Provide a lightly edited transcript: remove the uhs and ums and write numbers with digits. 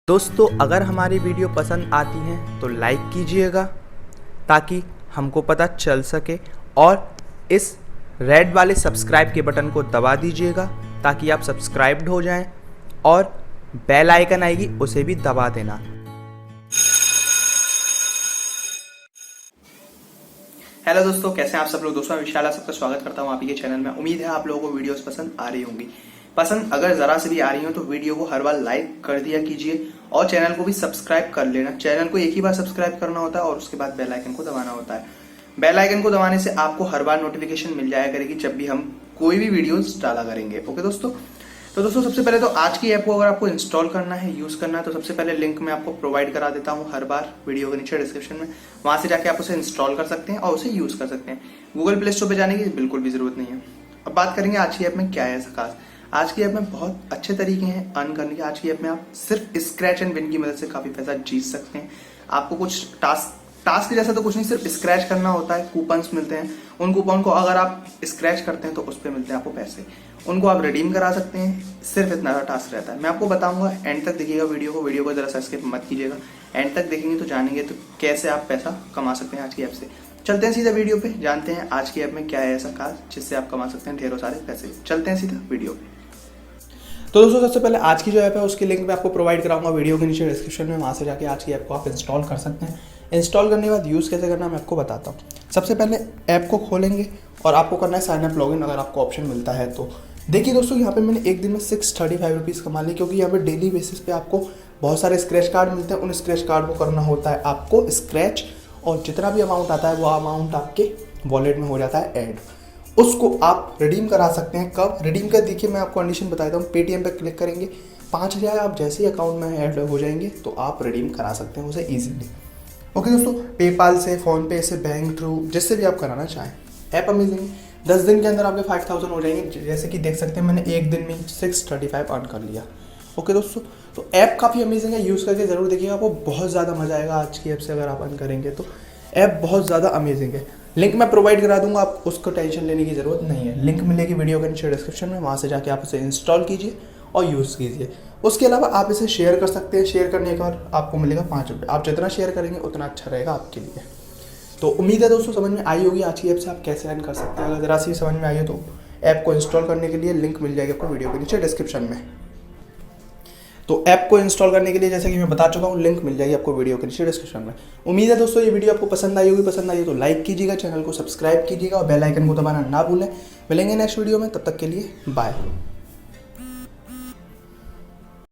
दोस्तों अगर हमारी वीडियो पसंद आती है तो लाइक कीजिएगा ताकि हमको पता चल सके, और इस रेड वाले सब्सक्राइब के बटन को दबा दीजिएगा ताकि आप सब्सक्राइब्ड हो जाएं, और बेल आइकन आएगी उसे भी दबा देना। हेलो दोस्तों, कैसे हैं आप सब लोग। दोस्तों मैं विशाल, सबका स्वागत करता हूं आप ही के चैनल में। उम्मीद है आप लोगों को वीडियोस पसंद आ रही होंगी। पसंद अगर जरा से भी आ रही हो तो वीडियो को हर बार लाइक कर दिया कीजिए और चैनल को भी सब्सक्राइब कर लेना। चैनल को एक ही बार सब्सक्राइब करना होता है और उसके बाद बेल आइकन को दबाना होता है। बेल आइकन को दबाने से आपको हर बार नोटिफिकेशन मिल जाया करेगी जब भी हम कोई भी वीडियोस डाला करेंगे। ओके दोस्तों, तो दोस्तों सबसे पहले तो आज की ऐप को अगर आपको इंस्टॉल करना है, यूज करना है, तो सबसे पहले लिंक मैं आपको प्रोवाइड करा देता हूं हर बार वीडियो के नीचे डिस्क्रिप्शन में। वहां से जाके आप उसे इंस्टॉल कर सकते हैं और उसे यूज कर सकते हैं। गूगल प्ले स्टोर पे जाने की बिल्कुल भी जरूरत नहीं है। अब बात करेंगे आज की ऐप में क्या है ऐसा खास। आज की ऐप में बहुत अच्छे तरीके हैं अर्न करने के। आज की ऐप में आप सिर्फ स्क्रैच एंड विन की मदद से काफी पैसा जीत सकते हैं। आपको कुछ टास्क जैसा तो कुछ नहीं, सिर्फ स्क्रैच करना होता है। कूपन्स मिलते हैं, उन कूपन को अगर आप स्क्रैच करते हैं तो उस पर मिलते हैं आपको पैसे। उनको आप रिडीम करा सकते हैं। सिर्फ इतना टास्क रहता है। मैं आपको बताऊंगा, एंड तक देखिएगा वीडियो को जरा सा स्किप मत कीजिएगा। एंड तक देखेंगे तो जानेंगे तो कैसे आप पैसा कमा सकते हैं आज की ऐप से। चलते हैं सीधा वीडियो पे, जानते हैं आज की ऐप में क्या है ऐसा खास जिससे आप कमा सकते हैं ढेरों सारे पैसे। चलते हैं सीधा वीडियो पे। तो दोस्तों सबसे पहले आज की जो ऐप है उसकी लिंक मैं आपको प्रोवाइड कराऊंगा वीडियो के नीचे डिस्क्रिप्शन में। वहाँ से जाके आज की ऐप को आप इंस्टॉल कर सकते हैं। इंस्टॉल करने के बाद यूज़ कैसे करना मैं आपको बताता हूँ। सबसे पहले ऐप को खोलेंगे और आपको करना है साइन अप लॉगिन, अगर आपको ऑप्शन मिलता है तो। देखिए दोस्तों, यहाँ पे मैंने एक दिन में 635 रुपीज़ कमा ली, क्योंकि यहाँ पे डेली बेसिस पे आपको बहुत सारे स्क्रैच कार्ड मिलते हैं। उन स्क्रैच कार्ड को करना होता है आपको स्क्रैच, और जितना भी अमाउंट आता है वो अमाउंट आपके वॉलेट में हो जाता है ऐड। उसको आप रिडीम करा सकते हैं। कब रिडीम कर, देखिए मैं आपको कंडीशन बताता हूँ। पेटीएम पर क्लिक करेंगे, 5000 आप जैसे ही अकाउंट में ऐड हो जाएंगे तो आप रिडीम करा सकते हैं उसे ईजिली। ओके दोस्तों, पेपाल से, फ़ोनपे से, बैंक थ्रू, जिससे भी आप कराना चाहें। ऐप अमेजिंग है। 10 दिन के अंदर आपके 5000 हो जाएंगे। जैसे कि देख सकते हैं मैंने एक दिन में 635 अर्न कर लिया। ओके दोस्तों, तो ऐप काफ़ी अमेजिंग है। यूज़ करके ज़रूर देखिएगा, आपको बहुत ज़्यादा मज़ा आएगा आज की ऐप से अगर आप अर्न करेंगे तो। ऐप बहुत ज़्यादा अमेजिंग है। लिंक मैं प्रोवाइड करा दूंगा, आप उसको टेंशन लेने की ज़रूरत नहीं है। लिंक मिलेगी वीडियो के नीचे डिस्क्रिप्शन में। वहाँ से जाके आप उसे इंस्टॉल कीजिए और यूज़ कीजिए। उसके अलावा आप इसे शेयर कर सकते हैं। शेयर करने के बाद आपको मिलेगा 5 रुपये। आप जितना शेयर करेंगे उतना अच्छा रहेगा आपके लिए। तो उम्मीद है दोस्तों समझ में आई होगी आज की ऐप से आप कैसे अर्न कर सकते हैं। अगर ज़रा सी समझ में आई हो तो ऐप को इंस्टॉल करने के लिए लिंक मिल जाएगी आपको वीडियो के नीचे डिस्क्रिप्शन में। तो ऐप को इंस्टॉल करने के लिए जैसे कि मैं बता चुका हूँ, लिंक मिल जाएगी आपको वीडियो के नीचे डिस्क्रिप्शन में। उम्मीद है दोस्तों ये वीडियो आपको पसंद आई होगी। पसंद आई हो तो लाइक कीजिएगा, चैनल को सब्सक्राइब कीजिएगा और बेल आइकन को दबाना ना भूलें। मिलेंगे नेक्स्ट वीडियो में, तब तक के लिए बाय।